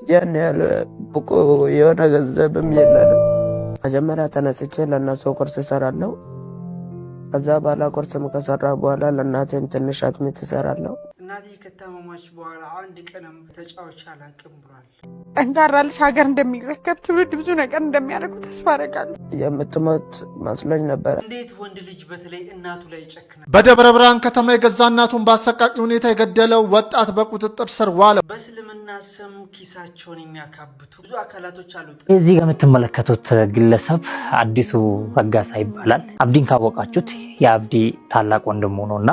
ያን ያህል ብቁ የሆነ ገንዘብም የለንም። መጀመሪያ ተነስቼ ለእነሱ ቁርስ እሰራለሁ። ከዛ በኋላ ቁርስም ከሰራ በኋላ ለእናቴም ትንሽ አጥሚት እሰራለሁ። እናቴ ከታመማች በኋላ አንድ ቀንም ተጫውቼ አላውቅም ብሏል። ጠንካራ ልጅ ሀገር እንደሚረከብ ትውልድ ብዙ ነገር እንደሚያደርጉ ተስፋ አደርጋለሁ። የምትሞት መስሎኝ ነበር። እንዴት ወንድ ልጅ በተለይ እናቱ ላይ ይጨክናል? በደብረ ብርሃን ከተማ የገዛ እናቱን በአሰቃቂ ሁኔታ የገደለው ወጣት በቁጥጥር ስር ዋለ። በእስልምና ስም ኪሳቸውን የሚያካብቱ ብዙ አካላቶች አሉ። እዚህ ጋር የምትመለከቱት ግለሰብ አዲሱ ረጋሳ ይባላል። አብዲን ካወቃችሁት የአብዲ ታላቅ ወንድሙ ነውና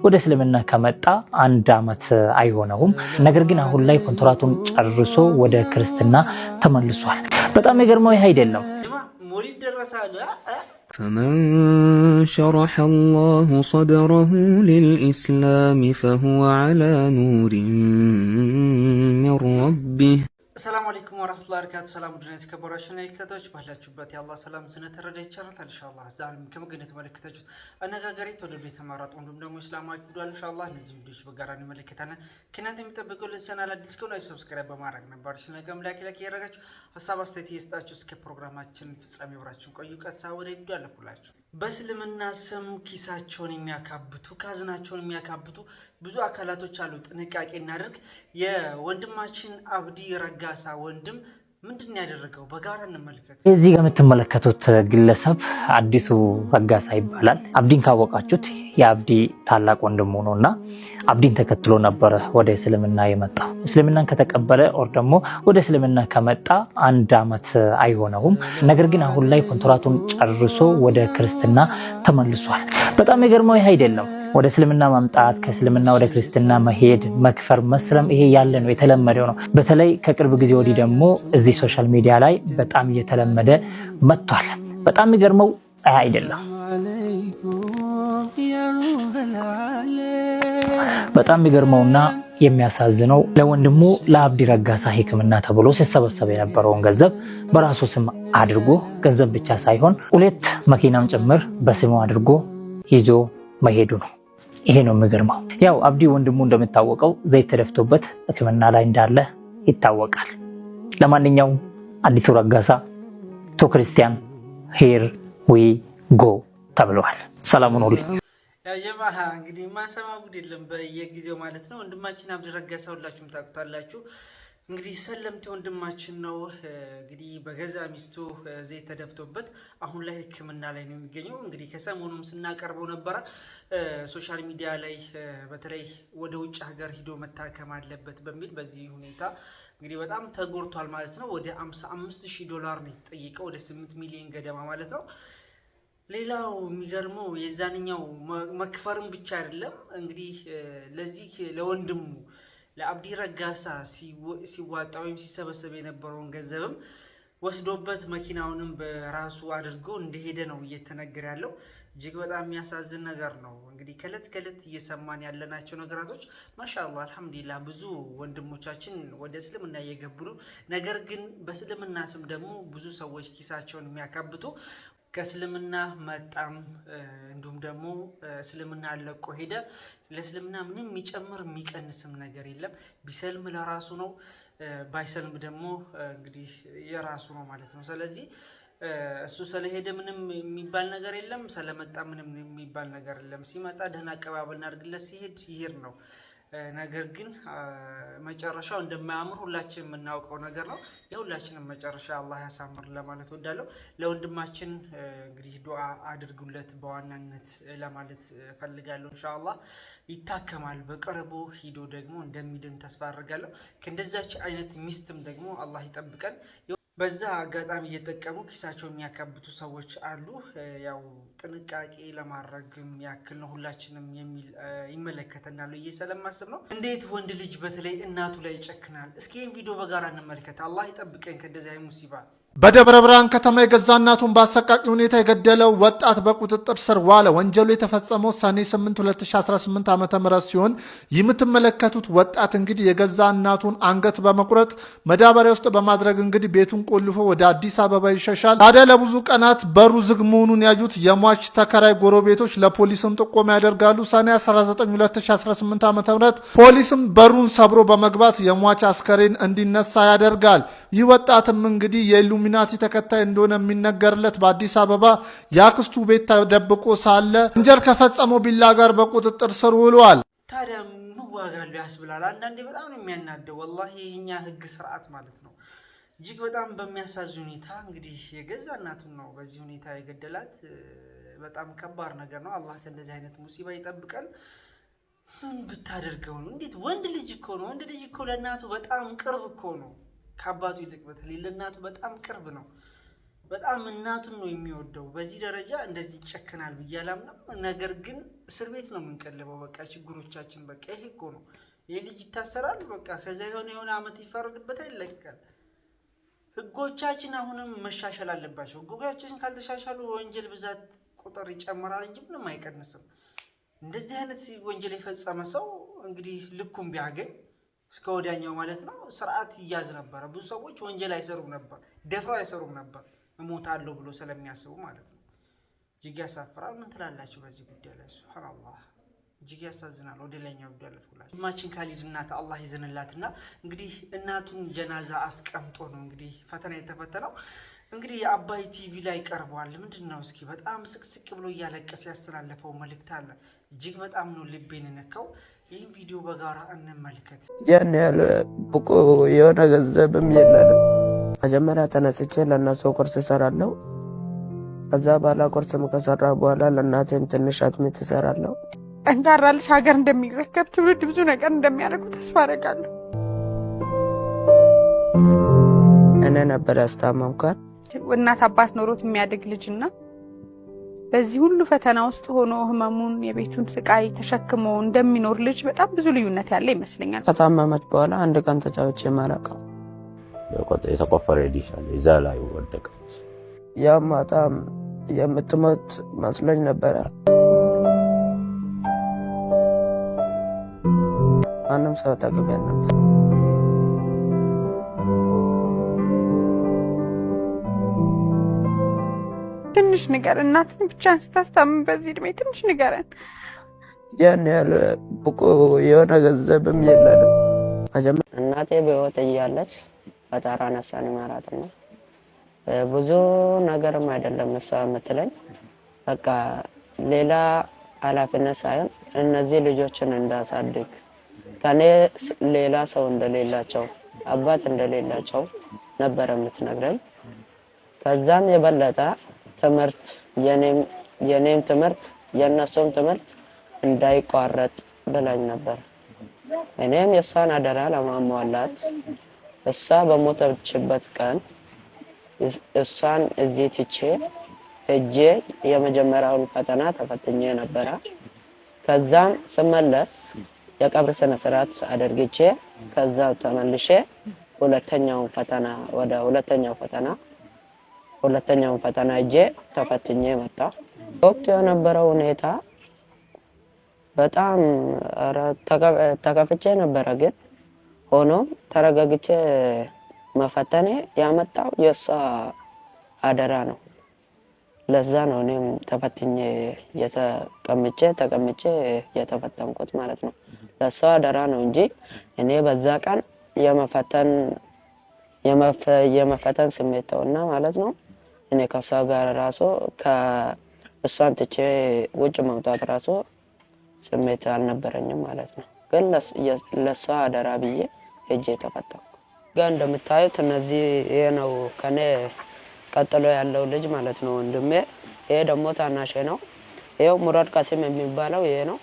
ወደ እስልምና ከመጣ 1 ዓመት አይሆነውም። ነገር ግን አሁን ላይ ኮንትራቱን ጨርሶ ወደ ክርስትና ተመልሷል። በጣም የገርመው ይሄ አይደለም። ሞሊድ ደረሳለ فمن شرح الله صدره للإسلام فهو على نور من ربه السلام عليكم ورحمة الله وبركاته. سلام ودنا የተከበራችሁ ተከታታዮች ባላችሁበት የአላህ ሰላም ዝነት ተረዳ ይቻላል ኢንሻአላህ። ዛሬም ከመገኘት ተመለከታችሁት አነጋጋሪ ተወደዱ የተመረጡ እንዲሁም ደግሞ እስላማዊ ጉዳዮች ኢንሻአላህ እነዚህ ቪዲዮዎች በጋራ እንመለከታለን። ከእናንተ የሚጠበቀው ለቻናል አዲስ ከሆነ ሰብስክራይብ በማድረግ ነበር ሲነገም ላይክ ያደረጋችሁ ሀሳብ አስተያየት እየሰጣችሁ እስከ ፕሮግራማችን ፍጻሜ አብራችሁን ቆዩ። ቀጥታ ወደ ቪዲዮ አለኩላችሁ። በእስልምና ስም ኪሳቸውን የሚያካብቱ ካዝናቸውን የሚያካብቱ ብዙ አካላቶች አሉ። ጥንቃቄ እናድርግ። የወንድማችን አብዲ ረጋሳ ወንድም ምንድን ያደረገው በጋራ እንመልከት። እዚህ ጋር የምትመለከቱት ግለሰብ አዲሱ ረጋሳ ይባላል። አብዲን ካወቃችሁት የአብዲ ታላቅ ወንድሙ ነውና አብዲን ተከትሎ ነበር ወደ እስልምና የመጣው። እስልምናን ከተቀበለ ኦር ደግሞ ወደ እስልምና ከመጣ 1 ዓመት አይሆነውም። ነገር ግን አሁን ላይ ኮንትራቱን ጨርሶ ወደ ክርስትና ተመልሷል። በጣም የገርመው ይሄ አይደለም። ወደ እስልምና መምጣት፣ ከእስልምና ወደ ክርስትና መሄድ፣ መክፈር፣ መስለም ይሄ ያለ ነው፣ የተለመደው ነው። በተለይ ከቅርብ ጊዜ ወዲህ ደግሞ እዚህ ሶሻል ሚዲያ ላይ በጣም እየተለመደ መጥቷል። በጣም የሚገርመው አይደለም። በጣም የሚገርመውና የሚያሳዝነው ለወንድሙ ለአብዲ ረጋሳ ሕክምና ተብሎ ሲሰበሰብ የነበረውን ገንዘብ በራሱ ስም አድርጎ ገንዘብ ብቻ ሳይሆን 2 መኪናም ጭምር በስሙ አድርጎ ይዞ መሄዱ ነው። ይሄ ነው የሚገርመው። ያው አብዲ ወንድሙ እንደምታወቀው ዘይት ተደፍቶበት ሕክምና ላይ እንዳለ ይታወቃል። ለማንኛውም አዲሱ ረጋሳ ቱ ክርስቲያን ሂር ዊ ጎ ተብሏል። ሰላሙን ሁሉ ያ ጀማ እንግዲህ ማሰማ ጉድ የለም በየጊዜው ማለት ነው። ወንድማችን አብዲ ረጋሳ ሁላችሁም ታውቁታላችሁ። እንግዲህ ሰለምቴ ወንድማችን ነው። እንግዲህ በገዛ ሚስቱ ዘይት ተደፍቶበት አሁን ላይ ሕክምና ላይ ነው የሚገኘው። እንግዲህ ከሰሞኑም ስናቀርበው ነበረ ሶሻል ሚዲያ ላይ በተለይ ወደ ውጭ ሀገር ሂዶ መታከም አለበት በሚል በዚህ ሁኔታ እንግዲህ በጣም ተጎድቷል ማለት ነው። ወደ $55,000 ነው የተጠየቀው፣ ወደ 8 ሚሊዮን ገደማ ማለት ነው። ሌላው የሚገርመው የዛንኛው መክፈርም ብቻ አይደለም። እንግዲህ ለዚህ ለወንድሙ ለአብዲ ረጋሳ ሲዋጣ ወይም ሲሰበሰብ የነበረውን ገንዘብም ወስዶበት መኪናውንም በራሱ አድርጎ እንደሄደ ነው እየተነገረ ያለው። እጅግ በጣም የሚያሳዝን ነገር ነው። እንግዲህ ከለት ከለት እየሰማን ያለናቸው ነገራቶች ማሻአላህ አልሐምዱሊላህ ብዙ ወንድሞቻችን ወደ እስልምና እየገቡ ነው። ነገር ግን በእስልምና ስም ደግሞ ብዙ ሰዎች ኪሳቸውን የሚያካብቱ ከእስልምና መጣም እንዲሁም ደግሞ እስልምና ለቆ ሄደ። ለእስልምና ምንም የሚጨምር የሚቀንስም ነገር የለም። ቢሰልም ለራሱ ነው፣ ባይሰልም ደግሞ እንግዲህ የራሱ ነው ማለት ነው። ስለዚህ እሱ ስለሄደ ምንም የሚባል ነገር የለም፣ ስለመጣ ምንም የሚባል ነገር የለም። ሲመጣ ደህና አቀባበል እናድርግለት፣ ሲሄድ ይሄድ ነው። ነገር ግን መጨረሻው እንደማያምር ሁላችንም የምናውቀው ነገር ነው። የሁላችንም መጨረሻ አላህ ያሳምር ለማለት ወዳለው ለወንድማችን እንግዲህ ዱዓ አድርጉለት በዋናነት ለማለት ፈልጋለሁ። ኢንሻአላህ ይታከማል በቅርቡ ሂዶ ደግሞ እንደሚድን ተስፋ አድርጋለሁ። ከእንደዛች አይነት ሚስትም ደግሞ አላህ ይጠብቀን። በዛ አጋጣሚ እየተጠቀሙ ኪሳቸውን የሚያካብቱ ሰዎች አሉ። ያው ጥንቃቄ ለማድረግም ያክል ነው ሁላችንም የሚል ይመለከተናል እየሰለማስብ ነው። እንዴት ወንድ ልጅ በተለይ እናቱ ላይ ይጨክናል? እስኪ ይህን ቪዲዮ በጋራ እንመልከት። አላህ ይጠብቀን ከእንደዚህ አይነት ሙሲባ። በደብረ ብርሃን ከተማ የገዛ እናቱን በአሰቃቂ ሁኔታ የገደለው ወጣት በቁጥጥር ስር ዋለ። ወንጀሉ የተፈጸመው ሰኔ 8 2018 ዓ.ም ሲሆን የምትመለከቱት ወጣት እንግዲህ የገዛ እናቱን አንገት በመቁረጥ መዳበሪያ ውስጥ በማድረግ እንግዲህ ቤቱን ቆልፎ ወደ አዲስ አበባ ይሸሻል። ታዲያ ለብዙ ቀናት በሩ ዝግ መሆኑን ያዩት የሟች ተከራይ ጎረቤቶች ለፖሊስም ጥቆማ ያደርጋሉ። ሰኔ 19 2018 ዓ.ም ፖሊስም በሩን ሰብሮ በመግባት የሟች አስከሬን እንዲነሳ ያደርጋል። ይህ ወጣትም እንግዲህ የኢሉሚናቲ ተከታይ እንደሆነ የሚነገርለት በአዲስ አበባ የአክስቱ ቤት ተደብቆ ሳለ ወንጀል ከፈጸመው ቢላ ጋር በቁጥጥር ስር ውሏል። ታዲያ ምዋጋሉ ያስብላል። አንዳንዴ በጣም ነው የሚያናደው ወላሂ የኛ ህግ ስርዓት ማለት ነው። እጅግ በጣም በሚያሳዝን ሁኔታ እንግዲህ የገዛ እናቱን ነው በዚህ ሁኔታ የገደላት። በጣም ከባድ ነገር ነው። አላህ ከእንደዚህ አይነት ሙሲባ ይጠብቀን። ምን ብታደርገው ነው? እንዴት ወንድ ልጅ እኮ ነው። ወንድ ልጅ እኮ ለእናቱ በጣም ቅርብ እኮ ነው። ከአባቱ ይልቅ በተለይ ለእናቱ በጣም ቅርብ ነው። በጣም እናቱን ነው የሚወደው። በዚህ ደረጃ እንደዚህ ይጨክናል ብዬ አላምንም። ነገር ግን እስር ቤት ነው የምንቀልበው። በቃ ችግሮቻችን በቃ ይሄ እኮ ነው። ይሄ ልጅ ይታሰራል፣ በቃ ከዛ የሆነ አመት ይፈረድበታል፣ ይለቀቃል። ህጎቻችን አሁንም መሻሻል አለባቸው። ህጎቻችን ካልተሻሻሉ ወንጀል ብዛት ቁጥር ይጨምራል እንጂ ምንም አይቀንስም። እንደዚህ አይነት ወንጀል የፈጸመ ሰው እንግዲህ ልኩም ቢያገኝ እስከ ወዲያኛው ማለት ነው ስርዓት ይያዝ ነበር። ብዙ ሰዎች ወንጀል አይሰሩም ነበር፣ ደፍረው አይሰሩም ነበር እሞታለሁ ብሎ ስለሚያስቡ ማለት ነው። እጅግ ያሳፍራል። ምን ትላላችሁ በዚህ ጉዳይ ላይ? ሱብሃንአላህ እጅግ ያሳዝናል። ወደ ላይኛው ጉዳይ አለፍኩላችሁ። ማችን ካሊድ እናት አላህ ይዘንላትና እንግዲህ እናቱን ጀናዛ አስቀምጦ ነው እንግዲህ ፈተና የተፈተነው። እንግዲህ የአባይ ቲቪ ላይ ቀርቧል። ምንድነው እስኪ በጣም ስቅስቅ ብሎ እያለቀሰ ያስተላለፈው መልእክት አለ። እጅግ በጣም ነው ልቤን ነካው። ይህን ቪዲዮ በጋራ እንመልከት። ያን ያህል ብቁ የሆነ ገንዘብም የለንም። መጀመሪያ ተነስቼ ለእነሱ ቁርስ እሰራለሁ። ከዛ በኋላ ቁርስም ከሰራ በኋላ ለእናቴም ትንሽ አጥሚት እሰራለሁ። ጠንካራ ልጅ ሀገር እንደሚረከብ ትውልድ ብዙ ነገር እንደሚያደርጉ ተስፋ አደርጋለሁ። እኔ ነበር ያስታመምኳት። እናት አባት ኖሮት የሚያድግ ልጅና በዚህ ሁሉ ፈተና ውስጥ ሆኖ ህመሙን የቤቱን ስቃይ ተሸክሞ እንደሚኖር ልጅ በጣም ብዙ ልዩነት ያለ ይመስለኛል። ከታመመች በኋላ አንድ ቀን ተጫውቼ ማለቀው የተቆፈረ ዲሽ አለ፣ እዛ ላይ ወደቀች። ያ ማታም የምትሞት መስሎኝ ነበረ። ማንም ሰው አጠገቤ ነበር። ትንሽ ነገር እናትን ብቻ ስታስታምም በዚህ እድሜ ትንሽ ንገረን። ያን ያህል ብቁ የሆነ ገንዘብም የለንም። እናቴ በህይወት እያለች ፈጣራ ነፍሳን ይማራትና ብዙ ነገርም አይደለም እሷ የምትለኝ በቃ ሌላ ኃላፊነት ሳይሆን እነዚህ ልጆችን እንዳሳድግ ከኔ ሌላ ሰው እንደሌላቸው አባት እንደሌላቸው ነበር የምትነግረኝ። ከዛም የበለጠ ትምህርት የኔም ትምህርት የነሱም ትምህርት እንዳይቋረጥ ብላኝ ነበር። እኔም የሷን አደራ ለማሟላት እሷ በሞተችበት ቀን እሷን እዚህ ትቼ ሄጄ የመጀመሪያውን ፈተና ተፈትኜ ነበረ። ከዛም ስመለስ የቀብር ስነ ስርዓት አድርጌ ከዛ ተመልሼ ሁለተኛውን ፈተና እጄ ተፈትኜ መጣ። ወቅቱ የነበረው ሁኔታ በጣም ተከፍቼ ነበረ። ግን ሆኖም ተረጋግቼ መፈተኔ ያመጣው የሷ አደራ ነው። ለዛ ነው እኔም ተፈትኜ ተቀምጬ የተፈተንኩት ማለት ነው። ለሷ አደራ ነው እንጂ እኔ በዛ ቀን የመፈተን ስሜት ተውና ማለት ነው። እኔ ከሷ ጋር ራሱ ከእሷን ትቼ ውጭ መውጣት ራሱ ስሜት አልነበረኝም ማለት ነው። ግን ለሷ አደራ ብዬ ሄጄ ተፈተንኩ። ጋር እንደምታዩት እነዚህ ይሄ ነው ከኔ ቀጥሎ ያለው ልጅ ማለት ነው ወንድሜ። ይሄ ደግሞ ታናሼ ነው። ይሄው ሙራድ ቃሲም የሚባለው ይሄ ነው።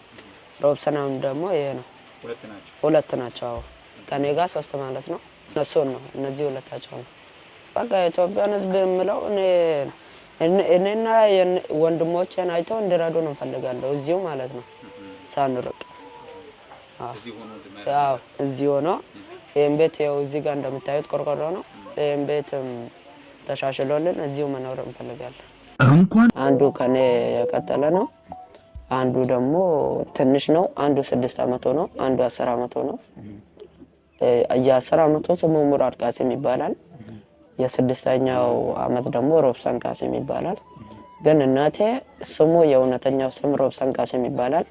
ሮብሰናም ደግሞ ይሄ ነው። ሁለት ናቸው። ከኔ ጋር ሶስት ማለት ነው። እነዚህ ሁለታቸው ነው። በቃ ኢትዮጵያን ህዝብ የምለው እኔና ወንድሞቼን አይተው እንዲረዱ ነው ፈልጋለሁ። እዚሁ ማለት ነው ሳንርቅ። እዚህ ሆኖ ይሄን ቤት ያው እዚህ ጋር እንደምታዩት ቆርቆሮ ነው። ይሄን ቤት ተሻሽሎልን እዚሁ መኖር እንፈልጋለን። አንዱ ከኔ የቀጠለ ነው፣ አንዱ ደግሞ ትንሽ ነው። አንዱ 6 ዓመቱ ነው፣ አንዱ 10 ዓመቱ ነው። የ10 ዓመቱ ስሙ ሙራድ ቃሲም ይባላል። የ6ኛው ዓመት ደግሞ ሮብሰን ቃሲም ይባላል። ግን እናቴ ስሙ የእውነተኛው ስም ሮብሰን ቃሲም ይባላል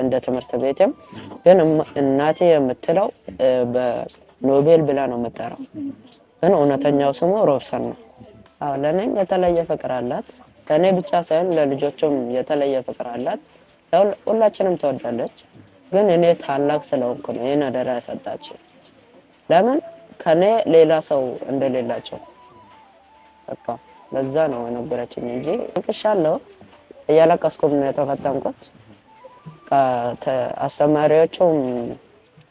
እንደ ትምህርት ቤትም። ግን እናቴ የምትለው በኖቤል ብላ ነው የምትጠራው፣ ግን እውነተኛው ስሙ ሮብሰን ነው። አዎ ለኔም የተለየ ፍቅር አላት። ከኔ ብቻ ሳይሆን ለልጆቹም የተለየ ፍቅር አላት። ሁላችንም ትወዳለች። ግን እኔ ታላቅ ስለሆንኩ ነው ይሄን አደራ ያሰጣችኝ። ለምን ከኔ ሌላ ሰው እንደሌላቸው በቃ ለዛ ነው የነበረችኝ እንጂ እልቅሻለሁ። እያለቀስኩም ነው የተፈተንኩት። አስተማሪዎቹም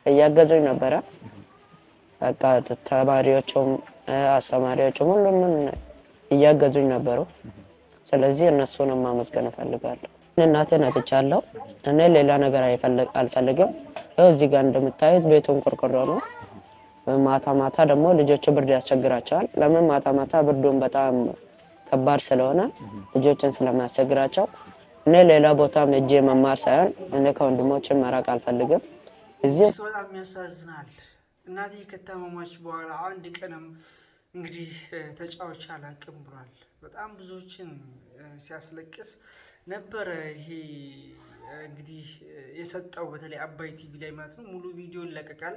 እያገዙኝ ነበረ። በቃ ተማሪዎቹም አስተማሪዎቹም ሁሉም እያገዙኝ ነበሩ። ስለዚህ እነሱንም ማመስገን እፈልጋለሁ። እናቴን አጥቻለሁ። እኔ ሌላ ነገር አልፈልግም። ያው እዚህ ጋር እንደምታዩት ቤቱን ቆርቆሮ ነው። ማታ ማታ ደግሞ ልጆቹ ብርድ ያስቸግራቸዋል። ለምን ማታ ማታ ብርዱን በጣም ከባድ ስለሆነ ልጆችን ስለማያስቸግራቸው እኔ ሌላ ቦታም ሄጄ መማር ሳይሆን እኔ ከወንድሞችን መራቅ አልፈልግም። እዚህ በጣም ያሳዝናል። እናቴ ከታመማች በኋላ አንድ ቀንም እንግዲህ ተጫዋች አላቅም ብሏል። በጣም ብዙዎችን ሲያስለቅስ ነበረ። ይሄ እንግዲህ የሰጠው በተለይ አባይ ቲቪ ላይ ማለት ነው ሙሉ ቪዲዮ ይለቀቃል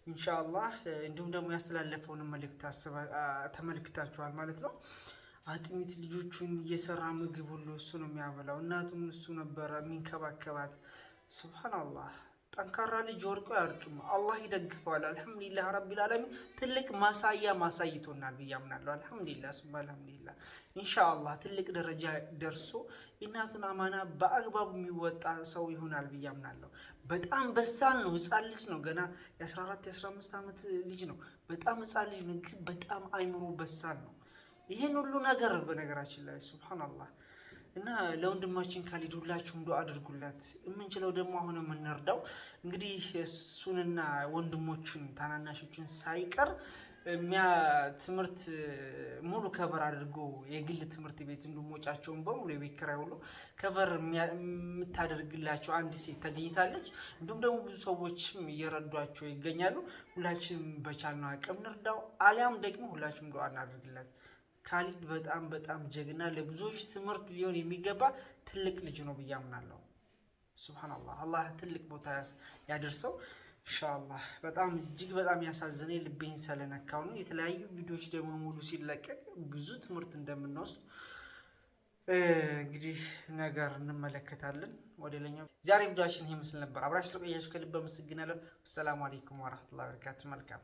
ኢንሻአላህ። እንዲሁም ደግሞ ያስተላለፈውን መልእክት ተመልክታችኋል ማለት ነው። አጥሚት ልጆቹን እየሰራ ምግብ ሁሉ እሱ ነው የሚያበላው። እናቱን እሱ ነበረ የሚንከባከባት። ሱብሃንአላህ። ጠንካራ ልጅ ወርቆ አያርቅም፣ አላህ ይደግፈዋል። አልሐምዱሊላህ ረቢል ዓለሚን ትልቅ ማሳይቶናል ብዬ አምናለሁ። አልሐምዱሊላህ ሱብሃን አልሐምዱሊላህ። ኢንሻአላህ ትልቅ ደረጃ ደርሶ የእናቱን አማና በአግባቡ የሚወጣ ሰው ይሆናል ብዬ አምናለሁ። በጣም በሳል ነው፣ ህፃን ልጅ ነው፣ ገና የ14 የ15 ዓመት ልጅ ነው። በጣም ህፃን ልጅ ነው፣ ግን በጣም አይምሮ በሳል ነው። ይሄን ሁሉ ነገር በነገራችን ላይ ሱብሃንአላህ። እና ለወንድማችን ካሊድ ሁላችሁም ዱአ አድርጉለት። የምንችለው ደግሞ አሁን የምንረዳው እንግዲህ እሱንና ወንድሞቹን ታናናሾቹን ሳይቀር ትምህርት ሙሉ ከቨር አድርጎ የግል ትምህርት ቤት እንድሞጫቸውን በሙሉ የቤት ኪራይ ሁሉ ከቨር የምታደርግላቸው አንድ ሴት ተገኝታለች። እንዲሁም ደግሞ ብዙ ሰዎችም እየረዷቸው ይገኛሉ። ሁላችንም በቻልነው አቅም እንርዳው፣ አሊያም ደግሞ ሁላችንም ዱአ እናድርግለት። ካሊድ በጣም በጣም ጀግና፣ ለብዙዎች ትምህርት ሊሆን የሚገባ ትልቅ ልጅ ነው ብዬ አምናለሁ። ሱብሃንአላህ። አላህ ትልቅ ቦታ ያደርሰው ኢንሻአላህ። በጣም እጅግ በጣም ያሳዘነኝ ልቤን ስለነካው ነው። የተለያዩ ቪዲዮዎች ደግሞ ሙሉ ሲለቀቅ ብዙ ትምህርት እንደምንወስድ እንግዲህ ነገር እንመለከታለን። ወደ ሌላኛው ዛሬ ቪዲዮአችን ይሄ ምስል ነበር። አብራችሁ ስለቆያችሁ ከልብ አመሰግናለሁ። ሰላም አለይኩም ወራህመቱላሂ ወበረካቱ። መልካም